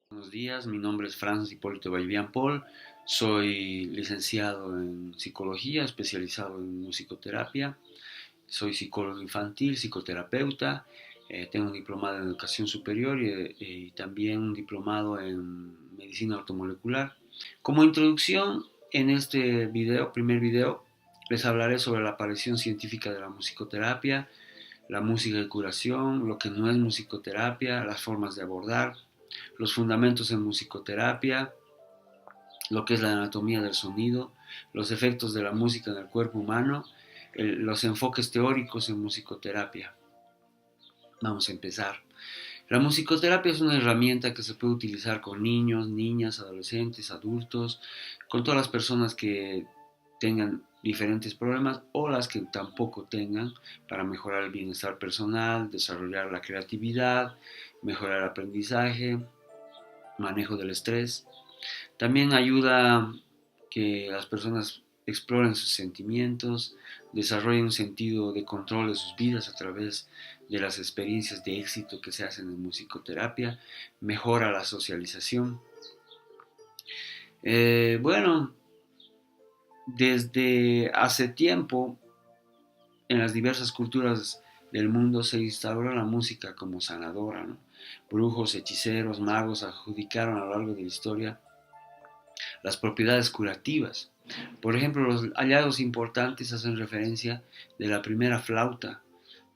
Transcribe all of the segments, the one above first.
Buenos días, mi nombre es Francis Hipólito Vallivian Paul, soy licenciado en psicología, especializado en musicoterapia, soy psicólogo infantil, psicoterapeuta, tengo un diplomado en educación superior y también un diplomado en medicina ortomolecular. Como introducción, en este primer video, les hablaré sobre la aparición científica de la musicoterapia, la música de curación, lo que no es musicoterapia, las formas de abordar, los fundamentos en musicoterapia, lo que es la anatomía del sonido, los efectos de la música en el cuerpo humano, los enfoques teóricos en musicoterapia. Vamos a empezar. La musicoterapia es una herramienta que se puede utilizar con niños, niñas, adolescentes, adultos, con todas las personas que tengan diferentes problemas o las que tampoco tengan, para mejorar el bienestar personal, desarrollar la creatividad, mejorar el aprendizaje, manejo del estrés. También ayuda a que las personas exploren sus sentimientos, desarrollen un sentido de control de sus vidas a través de las experiencias de éxito que se hacen en musicoterapia, mejora la socialización. Bueno, desde hace tiempo en las diversas culturas del mundo se instauró la música como sanadora, ¿no? Brujos, hechiceros, magos adjudicaron a lo largo de la historia las propiedades curativas. Por ejemplo, los hallazgos importantes hacen referencia de la primera flauta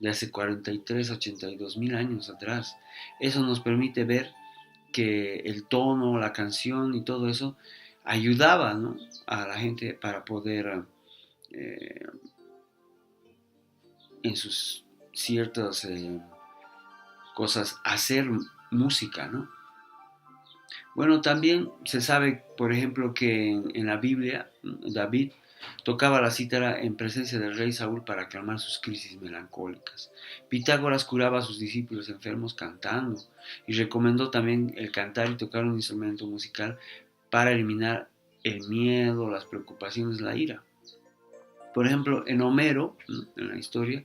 de hace 43, 82 mil años atrás. Eso nos permite ver que el tono, la canción y todo eso ayudaba, ¿no?, a la gente para poder eh, en sus ciertas cosas hacer música, ¿no? Bueno, también se sabe, por ejemplo, que en la Biblia David tocaba la cítara en presencia del rey Saúl para calmar sus crisis melancólicas. Pitágoras curaba a sus discípulos enfermos cantando y recomendó también el cantar y tocar un instrumento musical para eliminar el miedo, las preocupaciones, la ira. Por ejemplo, en Homero, ¿no?, en la historia,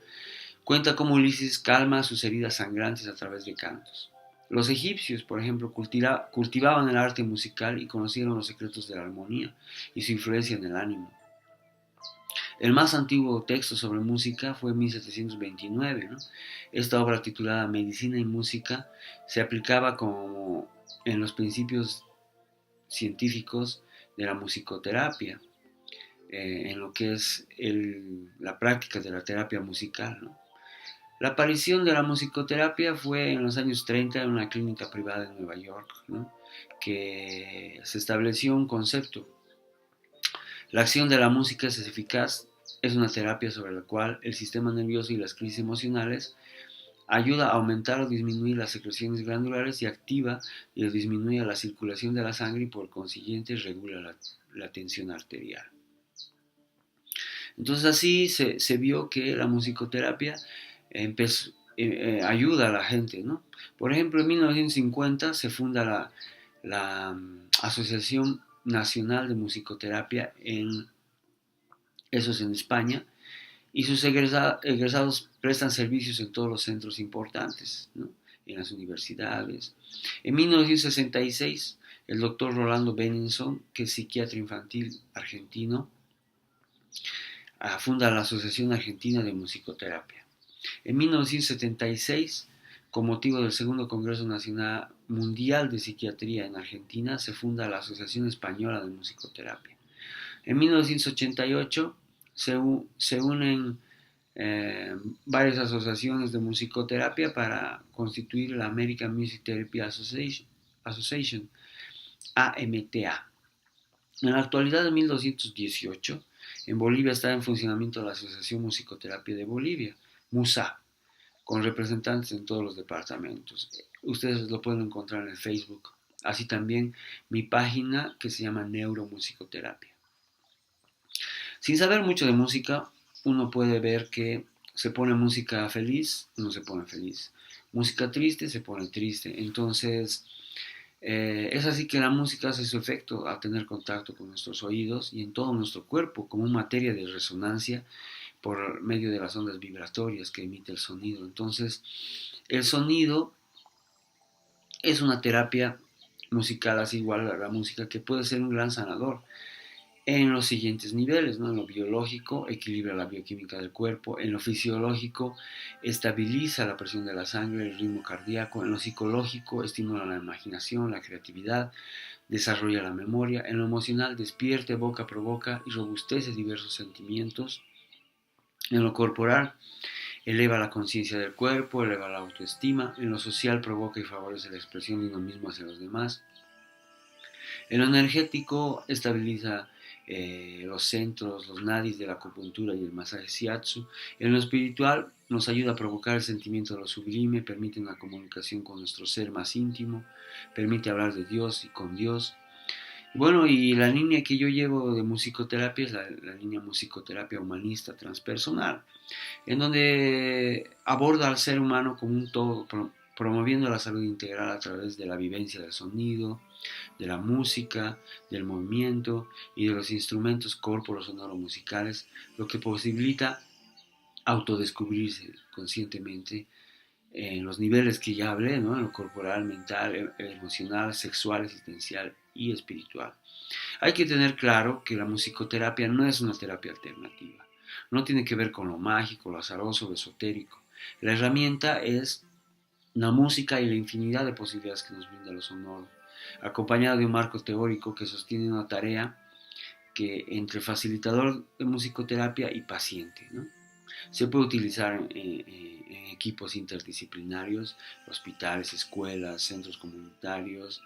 cuenta cómo Ulises calma sus heridas sangrantes a través de cantos. Los egipcios, por ejemplo, cultivaban el arte musical y conocieron los secretos de la armonía y su influencia en el ánimo. El más antiguo texto sobre música fue en 1729, ¿no? Esta obra, titulada Medicina y Música, se aplicaba como en los principios científicos de la musicoterapia, en lo que es la práctica de la terapia musical, ¿no? La aparición de la musicoterapia fue en los años 30 en una clínica privada en Nueva York, ¿no?, que se estableció un concepto. La acción de la música es eficaz, es una terapia sobre la cual el sistema nervioso y las crisis emocionales ayuda a aumentar o disminuir las secreciones glandulares y activa y disminuye la circulación de la sangre y por consiguiente regula la tensión arterial. Entonces así se vio que la musicoterapia ayuda a la gente, ¿no? Por ejemplo, en 1950 se funda la Asociación Nacional de Musicoterapia, eso es en España, y sus egresados prestan servicios en todos los centros importantes, ¿no?, en las universidades. En 1966, el doctor Rolando Benenson, que es psiquiatra infantil argentino, funda la Asociación Argentina de Musicoterapia. En 1976, con motivo del Segundo Congreso Nacional Mundial de Psiquiatría en Argentina, se funda la Asociación Española de Musicoterapia. En 1988 se unen varias asociaciones de musicoterapia para constituir la American Music Therapy Association, AMTA. En la actualidad, en 1218, en Bolivia está en funcionamiento la Asociación Musicoterapia de Bolivia, MUSA, con representantes en todos los departamentos. Ustedes lo pueden encontrar en el Facebook. Así también mi página, que se llama Neuromusicoterapia. Sin saber mucho de música, uno puede ver que se pone música feliz, uno se pone feliz. Música triste, se pone triste. Entonces, es así que la música hace su efecto al tener contacto con nuestros oídos y en todo nuestro cuerpo, como materia de resonancia por medio de las ondas vibratorias que emite el sonido. Entonces, el sonido es una terapia musical así igual a la música, que puede ser un gran sanador en los siguientes niveles, ¿no? En lo biológico, equilibra la bioquímica del cuerpo; en lo fisiológico, estabiliza la presión de la sangre, el ritmo cardíaco; en lo psicológico, estimula la imaginación, la creatividad, desarrolla la memoria; en lo emocional, despierta, evoca, provoca y robustece diversos sentimientos; en lo corporal, eleva la conciencia del cuerpo, eleva la autoestima; en lo social, provoca y favorece la expresión de uno mismo hacia los demás; en lo energético, estabiliza los centros, los nadis de la acupuntura y el masaje shiatsu; en lo espiritual, nos ayuda a provocar el sentimiento de lo sublime, permite una comunicación con nuestro ser más íntimo, permite hablar de Dios y con Dios. Bueno, y la línea que yo llevo de musicoterapia es la línea musicoterapia humanista transpersonal, en donde aborda al ser humano como un todo, promoviendo la salud integral a través de la vivencia del sonido, de la música, del movimiento y de los instrumentos corporos sonoro-musicales, lo que posibilita autodescubrirse conscientemente en los niveles que ya hablé, ¿no? En lo corporal, mental, emocional, sexual, existencial y espiritual. Hay que tener claro que la musicoterapia no es una terapia alternativa. No tiene que ver con lo mágico, lo azaroso, lo esotérico. La herramienta es la música y la infinidad de posibilidades que nos brinda lo sonoro, acompañado de un marco teórico que sostiene una tarea que entre facilitador de musicoterapia y paciente, ¿no? Se puede utilizar en equipos interdisciplinarios, hospitales, escuelas, centros comunitarios.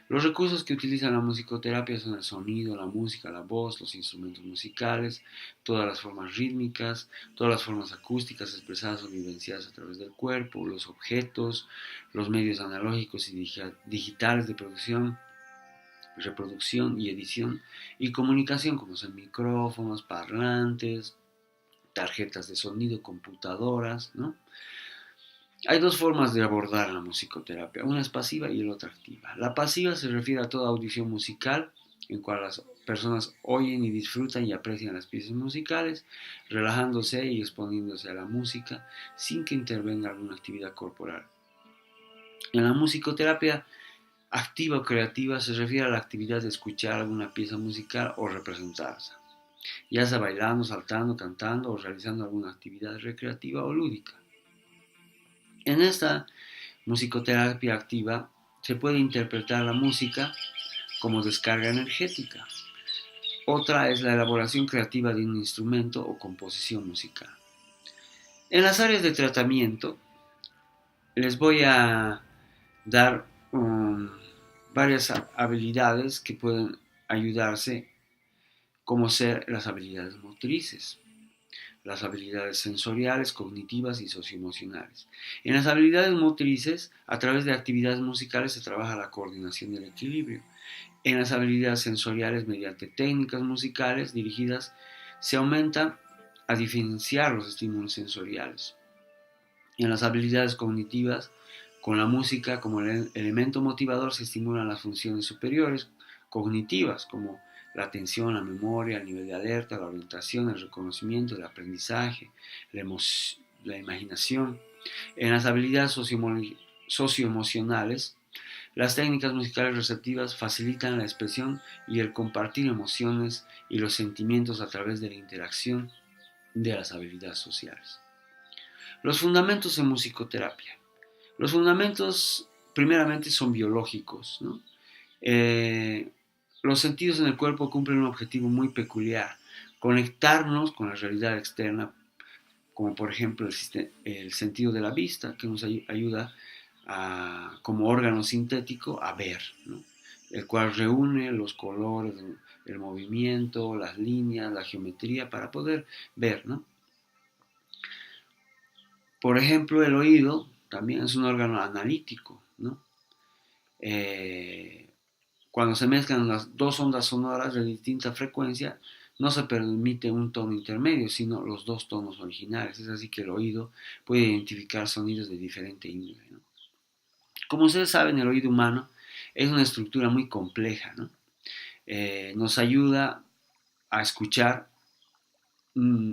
Los recursos que utilizan la musicoterapia son el sonido, la música, la voz, los instrumentos musicales, todas las formas rítmicas, todas las formas acústicas expresadas o vivenciadas a través del cuerpo, los objetos, los medios analógicos y digitales de producción, reproducción y edición y comunicación, como son micrófonos, parlantes, tarjetas de sonido, computadoras, ¿no? Hay dos formas de abordar la musicoterapia, una es pasiva y la otra activa. La pasiva se refiere a toda audición musical en cual las personas oyen y disfrutan y aprecian las piezas musicales, relajándose y exponiéndose a la música sin que intervenga alguna actividad corporal. En la musicoterapia activa o creativa se refiere a la actividad de escuchar alguna pieza musical o representarse, ya sea bailando, saltando, cantando o realizando alguna actividad recreativa o lúdica. En esta musicoterapia activa se puede interpretar la música como descarga energética. Otra es la elaboración creativa de un instrumento o composición musical. En las áreas de tratamiento les voy a dar varias habilidades que pueden ayudarse, como ser las habilidades motrices, las habilidades sensoriales, cognitivas y socioemocionales. En las habilidades motrices, a través de actividades musicales se trabaja la coordinación y el equilibrio. En las habilidades sensoriales, mediante técnicas musicales dirigidas, se aumenta a diferenciar los estímulos sensoriales. En las habilidades cognitivas, con la música como elemento motivador se estimulan las funciones superiores cognitivas, como la atención, la memoria, el nivel de alerta, la orientación, el reconocimiento, el aprendizaje, la imaginación. En las habilidades socioemocionales, las técnicas musicales receptivas facilitan la expresión y el compartir emociones y los sentimientos a través de la interacción de las habilidades sociales. Los fundamentos en musicoterapia. Los fundamentos primeramente son biológicos, ¿no? Los sentidos en el cuerpo cumplen un objetivo muy peculiar: conectarnos con la realidad externa, como por ejemplo el sentido de la vista, que nos ayuda como órgano sintético a ver, ¿no? El cual reúne los colores, el movimiento, las líneas, la geometría para poder ver, ¿no? Por ejemplo, el oído también es un órgano analítico, ¿no? Cuando se mezclan las dos ondas sonoras de distinta frecuencia, no se permite un tono intermedio, sino los dos tonos originales. Es así que el oído puede identificar sonidos de diferente índole, ¿no? Como ustedes saben, el oído humano es una estructura muy compleja, ¿no? Nos ayuda a escuchar, mmm,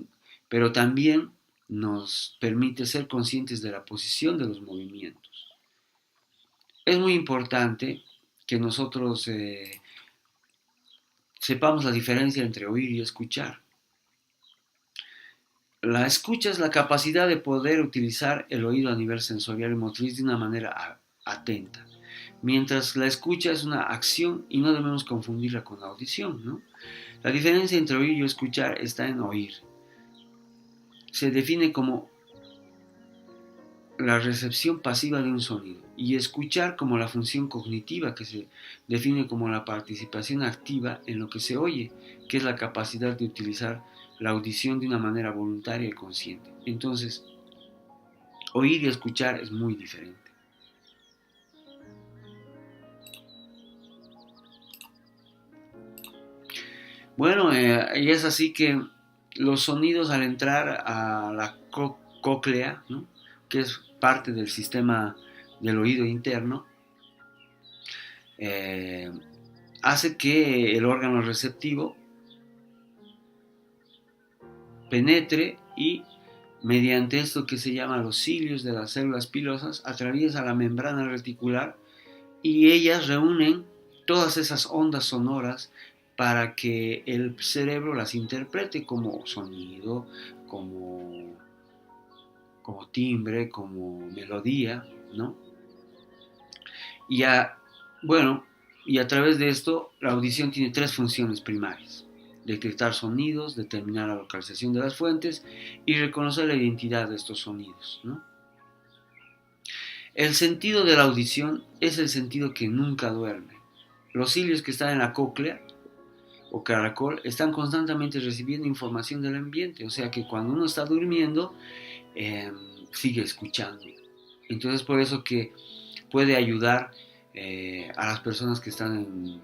pero también nos permite ser conscientes de la posición de los movimientos. Es muy importante que nosotros sepamos la diferencia entre oír y escuchar. La escucha es la capacidad de poder utilizar el oído a nivel sensorial y motriz de una manera atenta, mientras la escucha es una acción y no debemos confundirla con la audición, ¿no? La diferencia entre oír y escuchar está en oír. Se define como la recepción pasiva de un sonido y escuchar como la función cognitiva, que se define como la participación activa en lo que se oye, que es la capacidad de utilizar la audición de una manera voluntaria y consciente. Entonces, oír y escuchar es muy diferente. Bueno, y es así que los sonidos al entrar a la cóclea, ¿no?, que es parte del sistema del oído interno, eh, hace que el órgano receptivo penetre y mediante esto que se llama los cilios de las células pilosas atraviesa la membrana reticular y ellas reúnen todas esas ondas sonoras para que el cerebro las interprete como sonido, como, como timbre, como melodía, ¿no? Y bueno, y a través de esto la audición tiene tres funciones primarias: detectar sonidos, determinar la localización de las fuentes y reconocer la identidad de estos sonidos, ¿no? El sentido de la audición es el sentido que nunca duerme. Los cilios que están en la cóclea o caracol están constantemente recibiendo información del ambiente, o sea que cuando uno está durmiendo eh, sigue escuchando. Entonces por eso que puede ayudar a las personas que están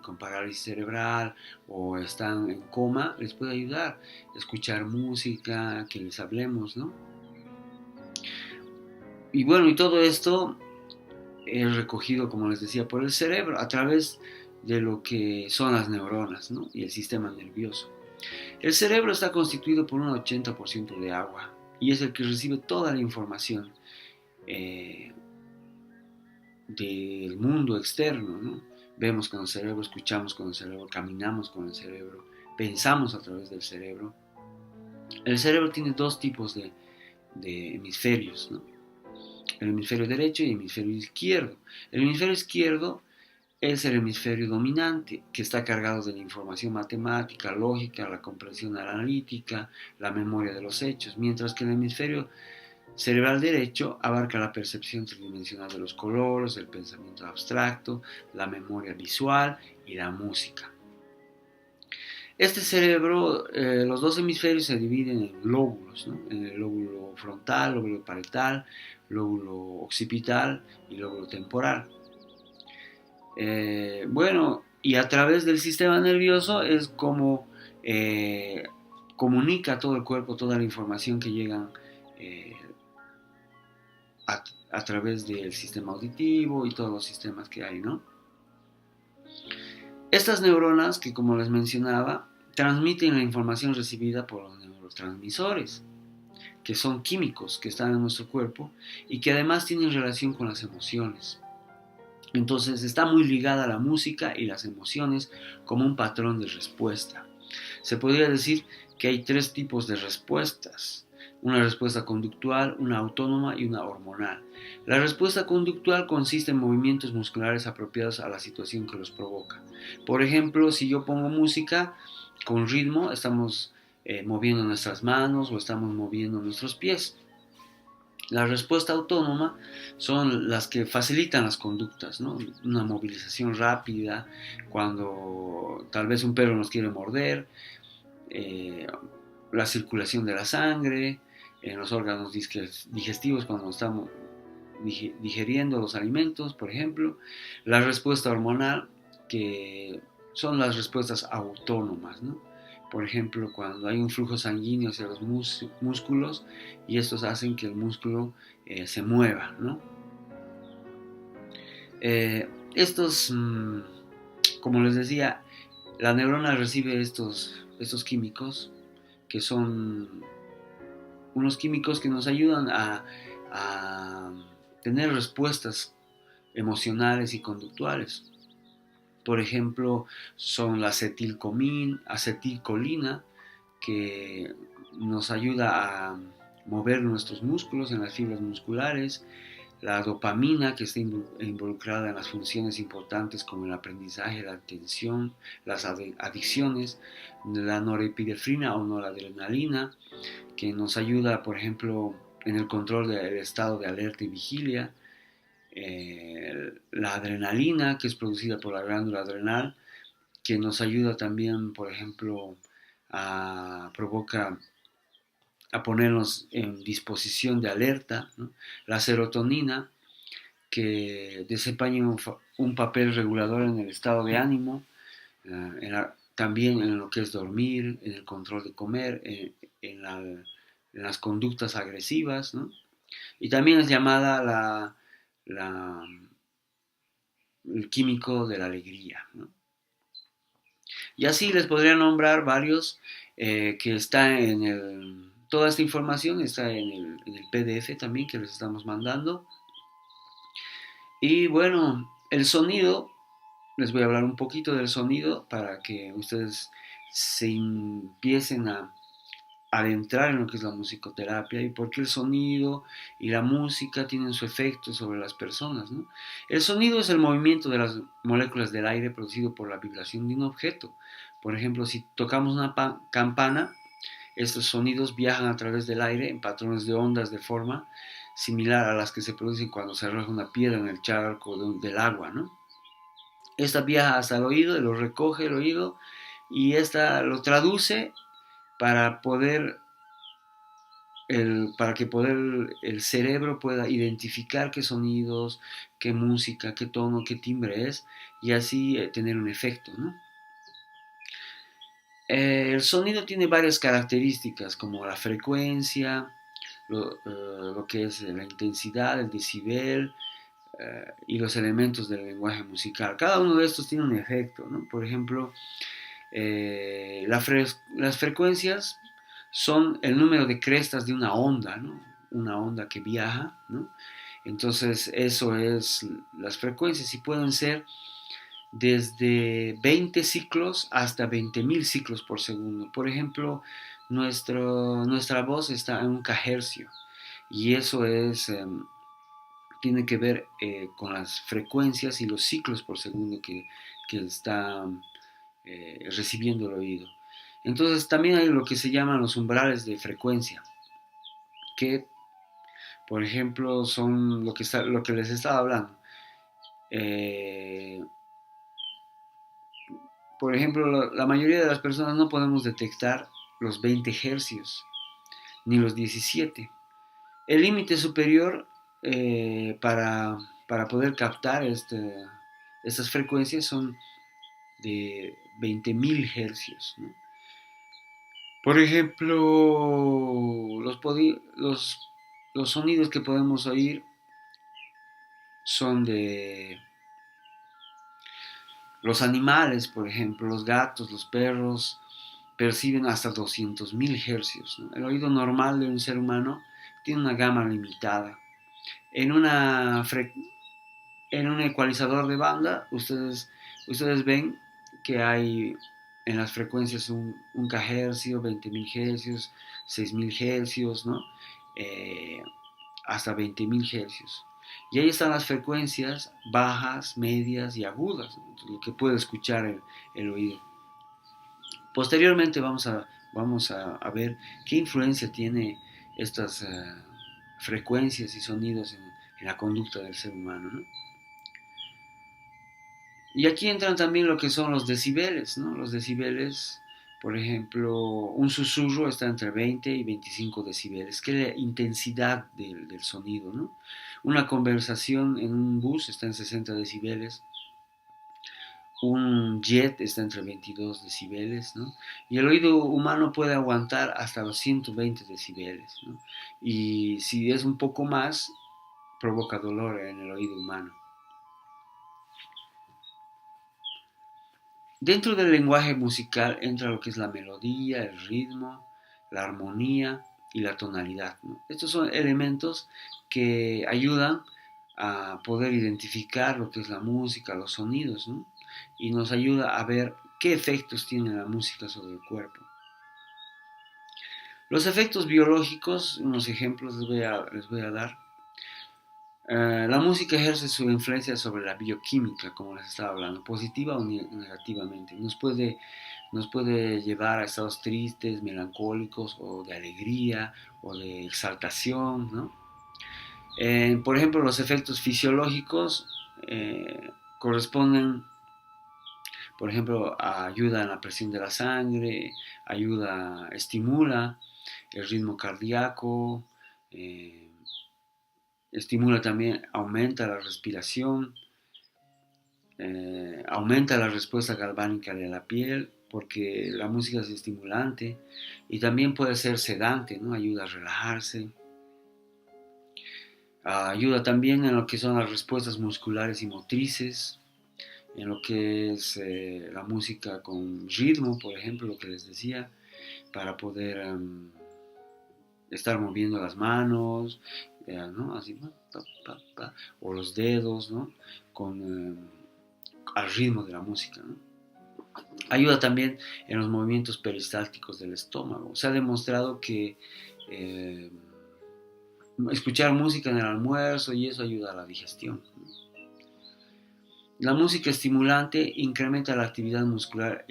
con parálisis cerebral o están en coma, les puede ayudar escuchar música, que les hablemos, ¿no? Y bueno, y todo esto es recogido, como les decía, por el cerebro a través de lo que son las neuronas, ¿no?, y el sistema nervioso. El cerebro está constituido por un 80% de agua y es el que recibe toda la información eh, del mundo externo, ¿no? Vemos con el cerebro, escuchamos con el cerebro, caminamos con el cerebro, pensamos a través del cerebro. El cerebro tiene dos tipos de hemisferios, ¿no?, el hemisferio derecho y el hemisferio izquierdo. El hemisferio izquierdo es el hemisferio dominante, que está cargado de la información matemática, lógica, la comprensión analítica, la memoria de los hechos, mientras que el hemisferio cerebral derecho abarca la percepción tridimensional de los colores, el pensamiento abstracto, la memoria visual y la música. Este cerebro, los dos hemisferios se dividen en lóbulos, ¿no?, en el lóbulo frontal, lóbulo parietal, lóbulo occipital y lóbulo temporal. Bueno, y a través del sistema nervioso es como comunica a todo el cuerpo toda la información que llega eh, a través del sistema auditivo y todos los sistemas que hay, ¿no? Estas neuronas, que como les mencionaba, transmiten la información recibida por los neurotransmisores, que son químicos que están en nuestro cuerpo y que además tienen relación con las emociones. Entonces está muy ligada a la música y las emociones como un patrón de respuesta. Se podría decir que hay tres tipos de respuestas: una respuesta conductual, una autónoma y una hormonal. La respuesta conductual consiste en movimientos musculares apropiados a la situación que los provoca. Por ejemplo, si yo pongo música con ritmo, estamos moviendo nuestras manos o estamos moviendo nuestros pies. La respuesta autónoma son las que facilitan las conductas, ¿no? Una movilización rápida, cuando tal vez un perro nos quiere morder, eh, la circulación de la sangre, en los órganos digestivos cuando estamos digiriendo los alimentos, por ejemplo. La respuesta hormonal, que son las respuestas autónomas, ¿no? Por ejemplo, cuando hay un flujo sanguíneo hacia los músculos y estos hacen que el músculo se mueva, ¿no? Estos, como les decía, la neurona recibe estos químicos, que son unos químicos que nos ayudan a tener respuestas emocionales y conductuales. Por ejemplo, son la acetilcolina, que nos ayuda a mover nuestros músculos en las fibras musculares, la dopamina, que está involucrada en las funciones importantes como el aprendizaje, la atención, las adicciones, la norepinefrina o noradrenalina, que nos ayuda, por ejemplo, en el control del estado de alerta y vigilia, la adrenalina, que es producida por la glándula adrenal, que nos ayuda también, por ejemplo, provoca a ponernos en disposición de alerta, ¿no? La serotonina, que desempeña un papel regulador en el estado de ánimo, también en lo que es dormir, en el control de comer, en las conductas agresivas, ¿no? Y también es llamada la, el químico de la alegría, ¿no? Y así les podría nombrar varios que está en el... Toda esta información está en el PDF también que les estamos mandando. Y bueno, el sonido, les voy a hablar un poquito del sonido para que ustedes se empiecen a adentrar en lo que es la musicoterapia y por qué el sonido y la música tienen su efecto sobre las personas, ¿no? El sonido es el movimiento de las moléculas del aire producido por la vibración de un objeto. Por ejemplo, si tocamos una campana, estos sonidos viajan a través del aire en patrones de ondas de forma similar a las que se producen cuando se arroja una piedra en el charco del agua, ¿no? Esta viaja hasta el oído, lo recoge el oído y esta lo traduce para que el cerebro pueda identificar qué sonidos, qué música, qué tono, qué timbre es y así tener un efecto, ¿no? El sonido tiene varias características como la frecuencia, lo que es la intensidad, el decibel y los elementos del lenguaje musical. Cada uno de estos tiene un efecto, ¿no? Por ejemplo, las frecuencias son el número de crestas de una onda, ¿no? Una onda que viaja, ¿no? Entonces eso es las frecuencias y pueden ser desde 20 ciclos hasta 20.000 ciclos por segundo. Por ejemplo, nuestra voz está en un kHz y eso tiene que ver con las frecuencias y los ciclos por segundo que está recibiendo el oído. Entonces también hay lo que se llaman los umbrales de frecuencia, que por ejemplo son lo que les estaba hablando. Eh, por ejemplo, la mayoría de las personas no podemos detectar los 20 hercios ni los 17. El límite superior para poder captar estas frecuencias son de 20.000 hercios, ¿no? Por ejemplo, los sonidos que podemos oír son de los animales, por ejemplo, los gatos, los perros, perciben hasta 200.000 hercios, ¿no? El oído normal de un ser humano tiene una gama limitada. En, una en un ecualizador de banda, ustedes ven que hay en las frecuencias un kHz, 20.000 hercios, 6.000 hercios, ¿no? Eh, hasta 20.000 hercios. Y ahí están las frecuencias bajas, medias y agudas, ¿no? Lo que puede escuchar el oído. Posteriormente vamos a ver qué influencia tiene estas frecuencias y sonidos en la conducta del ser humano, ¿no? Y aquí entran también lo que son los decibeles, ¿no? Los decibeles, por ejemplo, un susurro está entre 20 y 25 decibeles, que es la intensidad del sonido, ¿no? Una conversación en un bus está en 60 decibeles, un jet está entre 22 decibeles, ¿no? Y el oído humano puede aguantar hasta los 120 decibeles, ¿no? Y si es un poco más, provoca dolor en el oído humano. Dentro del lenguaje musical entra lo que es la melodía, el ritmo, la armonía y la tonalidad, ¿no? Estos son elementos que ayudan a poder identificar lo que es la música, los sonidos, ¿no? Y nos ayuda a ver qué efectos tiene la música sobre el cuerpo. Los efectos biológicos, unos ejemplos les voy a dar. La música ejerce su influencia sobre la bioquímica, como les estaba hablando, positiva o negativamente. Nos puede llevar a estados tristes, melancólicos, o de alegría, o de exaltación, ¿no? Por ejemplo, los efectos fisiológicos corresponden, por ejemplo, ayuda en la presión de la sangre, estimula el ritmo cardíaco, eh, estimula también, aumenta la respiración, aumenta la respuesta galvánica de la piel, porque la música es estimulante y también puede ser sedante, ¿no? Ayuda a relajarse. Ayuda también en lo que son las respuestas musculares y motrices, en lo que es la música con ritmo, por ejemplo, lo que les decía, para poder estar moviendo las manos, ¿no? Así, pa, pa, pa, o los dedos, ¿no? Al ritmo de la música, ¿no? Ayuda también en los movimientos peristálticos del estómago. Se ha demostrado que eh, escuchar música en el almuerzo y eso ayuda a la digestión. La música estimulante incrementa la actividad muscular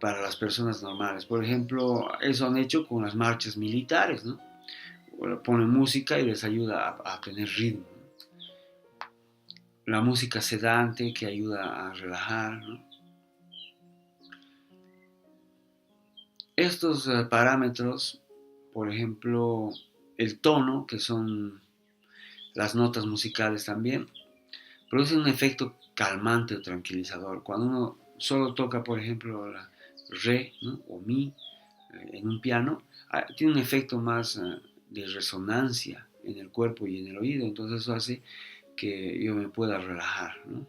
para las personas normales. Por ejemplo, eso han hecho con las marchas militares, ¿no? Ponen música y les ayuda a tener ritmo. La música sedante que ayuda a relajar, ¿no? Estos parámetros, por ejemplo, el tono, que son las notas musicales también, producen un efecto calmante o tranquilizador. Cuando uno solo toca, por ejemplo, la re, ¿no? O mi en un piano, tiene un efecto más de resonancia en el cuerpo y en el oído, entonces eso hace que yo me pueda relajar, ¿no?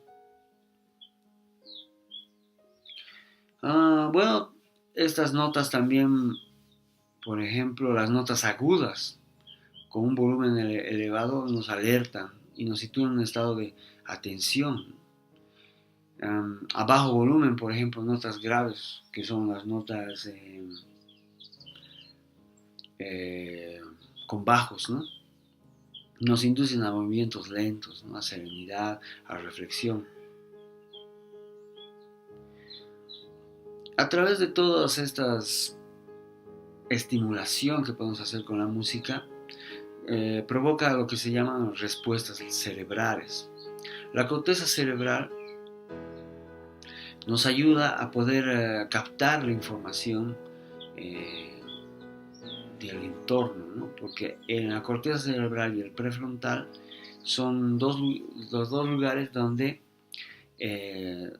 Bueno, estas notas también, por ejemplo, las notas agudas con un volumen elevado nos alertan y nos sitúan en un estado de atención. A bajo volumen, por ejemplo, notas graves, que son las notas eh, con bajos, ¿no? Nos inducen a movimientos lentos, ¿no? A serenidad, a reflexión. A través de todas estas estimulación que podemos hacer con la música, provoca lo que se llaman respuestas cerebrales. La corteza cerebral nos ayuda a poder captar la información del entorno, ¿no? Porque en la corteza cerebral y el prefrontal son los dos lugares donde eh,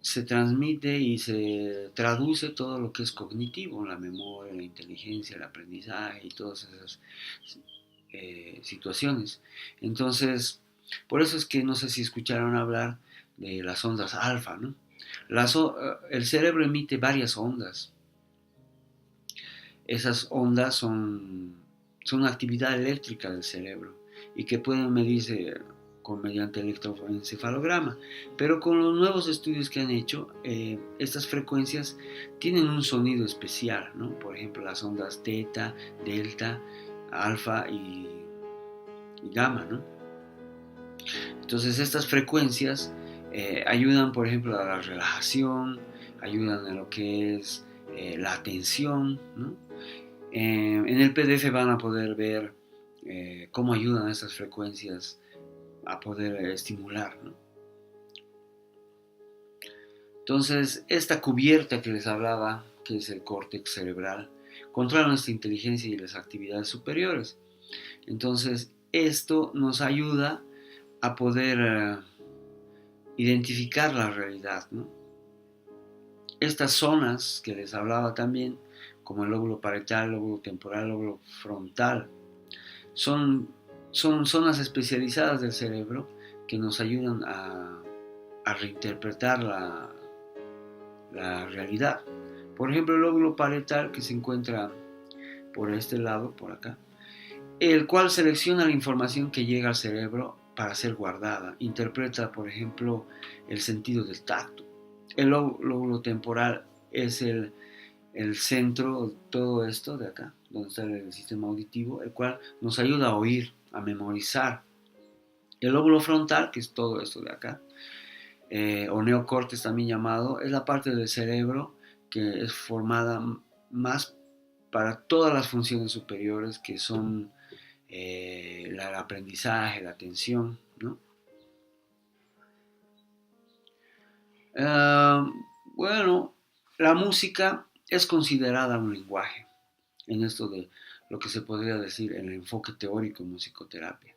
se transmite y se traduce todo lo que es cognitivo, la memoria, la inteligencia, el aprendizaje y todas esas situaciones. Entonces, por eso es que no sé si escucharon hablar de las ondas alfa, ¿no? El cerebro emite varias ondas. Esas ondas son actividad eléctrica del cerebro y que pueden medirse mediante electroencefalograma. Pero con los nuevos estudios que han hecho, estas frecuencias tienen un sonido especial, ¿no? Por ejemplo, las ondas teta, delta, alfa y gamma, ¿no? Entonces estas frecuencias ayudan, por ejemplo, a la relajación, ayudan a lo que es la atención, ¿no? En el PDF van a poder ver cómo ayudan estas frecuencias a poder estimular, ¿no? Entonces, esta cubierta que les hablaba, que es el córtex cerebral, controla nuestra inteligencia y las actividades superiores. Entonces, esto nos ayuda a poder identificar la realidad, ¿no? Estas zonas que les hablaba también, como el lóbulo parietal, lóbulo temporal, lóbulo frontal, son zonas especializadas del cerebro que nos ayudan a reinterpretar la realidad. Por ejemplo, el lóbulo parietal, que se encuentra por este lado, por acá, el cual selecciona la información que llega al cerebro para ser guardada. Interpreta, por ejemplo, el sentido del tacto. El lóbulo temporal es el centro de todo esto de acá, donde está el sistema auditivo, el cual nos ayuda a oír, a memorizar. El lóbulo frontal, que es todo esto de acá, o neocortes también llamado, es la parte del cerebro que es formada más para todas las funciones superiores que son el aprendizaje, la atención, ¿no? Uh, bueno, la música es considerada un lenguaje en esto de lo que se podría decir el enfoque teórico en musicoterapia.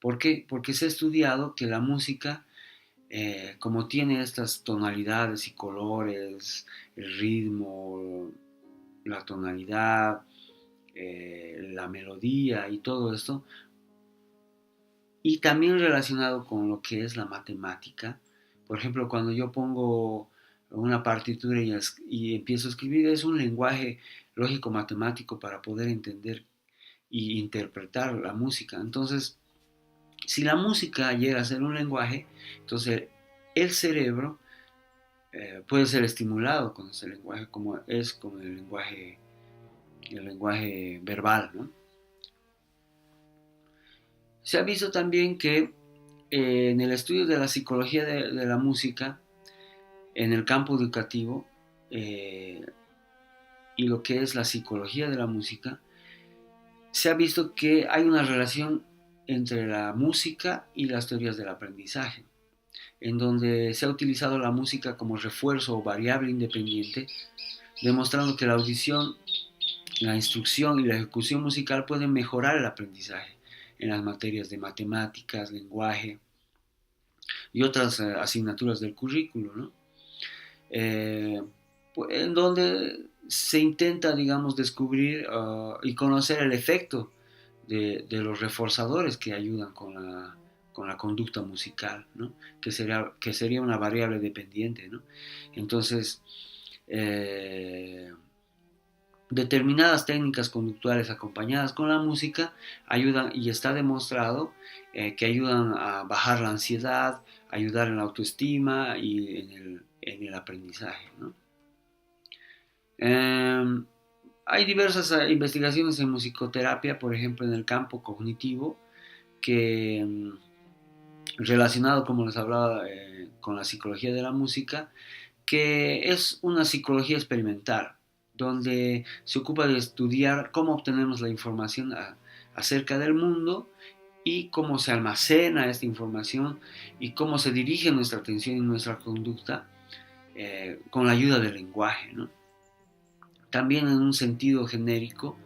¿Por qué? Porque se ha estudiado que la música, como tiene estas tonalidades y colores, el ritmo, la tonalidad, la melodía y todo esto, y también relacionado con lo que es la matemática. Por ejemplo, cuando yo pongo una partitura y empiezo a escribir, es un lenguaje lógico-matemático para poder entender y interpretar la música. Entonces, si la música llega a ser un lenguaje, entonces el cerebro puede ser estimulado con ese lenguaje, como es con el lenguaje verbal, ¿no? Se ha visto también que en el estudio de la psicología de la música, en el campo educativo, eh, y lo que es la psicología de la música, se ha visto que hay una relación entre la música y las teorías del aprendizaje, en donde se ha utilizado la música como refuerzo o variable independiente, demostrando que la audición, la instrucción y la ejecución musical pueden mejorar el aprendizaje en las materias de matemáticas, lenguaje y otras asignaturas del currículo, ¿no? Eh, en donde se intenta, digamos, descubrir y conocer el efecto de los reforzadores que ayudan con la conducta musical, ¿no? Que sería una variable dependiente, ¿no? Entonces, eh, determinadas técnicas conductuales acompañadas con la música ayudan, y está demostrado que ayudan a bajar la ansiedad, ayudar en la autoestima y en el aprendizaje, ¿no? Eh, Hay diversas investigaciones en musicoterapia, por ejemplo, en el campo cognitivo, que relacionado, como les hablaba, con la psicología de la música, que es una psicología experimental, donde se ocupa de estudiar cómo obtenemos la información acerca del mundo y cómo se almacena esta información y cómo se dirige nuestra atención y nuestra conducta con la ayuda del lenguaje, ¿no? También en un sentido genérico,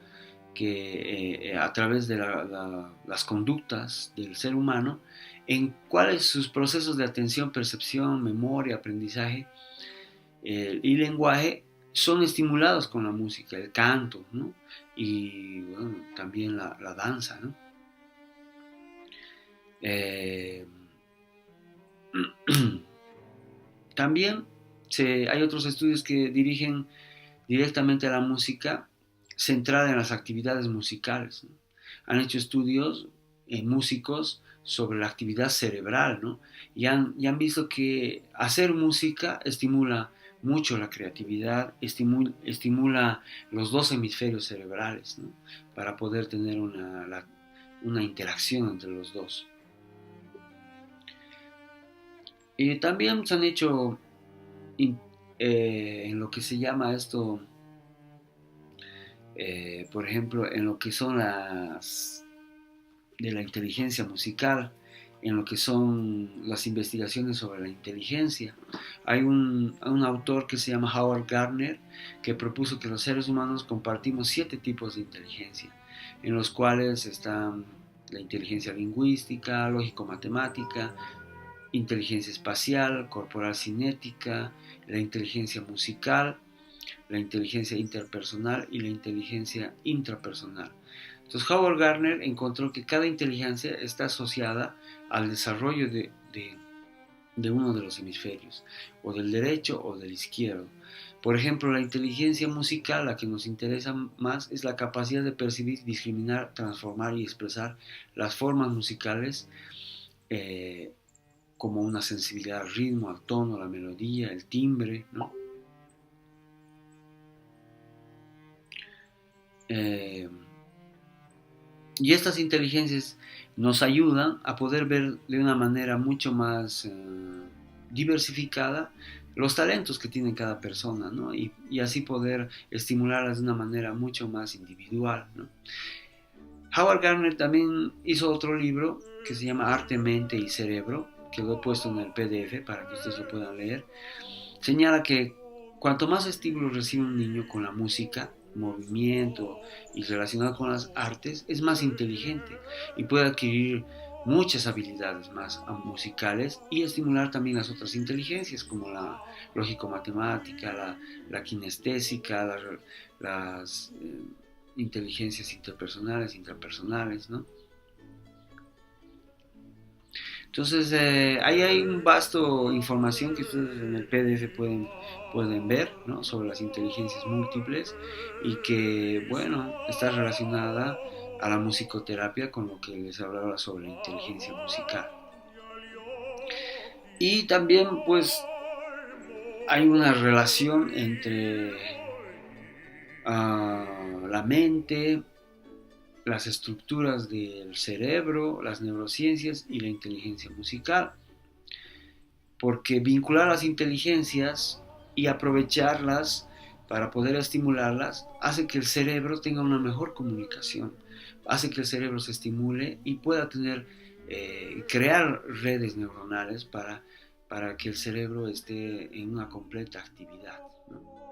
que a través de las conductas del ser humano, en cuáles sus procesos de atención, percepción, memoria, aprendizaje y lenguaje son estimulados con la música, el canto, ¿no? Y bueno, también la danza, ¿no? Eh, También hay otros estudios que dirigen directamente a la música centrada en las actividades musicales, ¿no? Han hecho estudios en músicos sobre la actividad cerebral, ¿no? Y han visto que hacer música estimula mucho la creatividad, estimula los dos hemisferios cerebrales, ¿no? Para poder tener una interacción entre los dos. Y también se han hecho en lo que se llama esto, por ejemplo, en lo que son de la inteligencia musical, en lo que son las investigaciones sobre la inteligencia. Hay un autor que se llama Howard Gardner que propuso que los seres humanos compartimos 7 tipos de inteligencia, en los cuales están la inteligencia lingüística, lógico-matemática, inteligencia espacial, corporal cinética, la inteligencia musical, la inteligencia interpersonal y la inteligencia intrapersonal. Entonces Howard Gardner encontró que cada inteligencia está asociada al desarrollo de uno de los hemisferios, o del derecho o del izquierdo. Por ejemplo, la inteligencia musical, la que nos interesa más, es la capacidad de percibir, discriminar, transformar y expresar las formas musicales, eh, como una sensibilidad al ritmo, al tono, la melodía, el timbre, ¿no? Eh, y estas inteligencias nos ayudan a poder ver de una manera mucho más diversificada los talentos que tiene cada persona, ¿no? Y así poder estimularlas de una manera mucho más individual, ¿no? Howard Gardner también hizo otro libro que se llama Arte, Mente y Cerebro, que lo he puesto en el PDF para que ustedes lo puedan leer. Señala que cuanto más estímulos recibe un niño con la música, movimiento y relacionado con las artes, es más inteligente y puede adquirir muchas habilidades más musicales y estimular también las otras inteligencias como la lógico-matemática, la kinestésica, las inteligencias interpersonales, intrapersonales, ¿no? Entonces, ahí hay un vasto información que ustedes en el PDF pueden ver, ¿no? Sobre las inteligencias múltiples y que, bueno, está relacionada a la musicoterapia con lo que les hablaba sobre la inteligencia musical. Y también, pues, hay una relación entre la mente, las estructuras del cerebro, las neurociencias y la inteligencia musical, porque vincular las inteligencias y aprovecharlas para poder estimularlas hace que el cerebro tenga una mejor comunicación, hace que el cerebro se estimule y pueda crear redes neuronales para que el cerebro esté en una completa actividad, ¿no?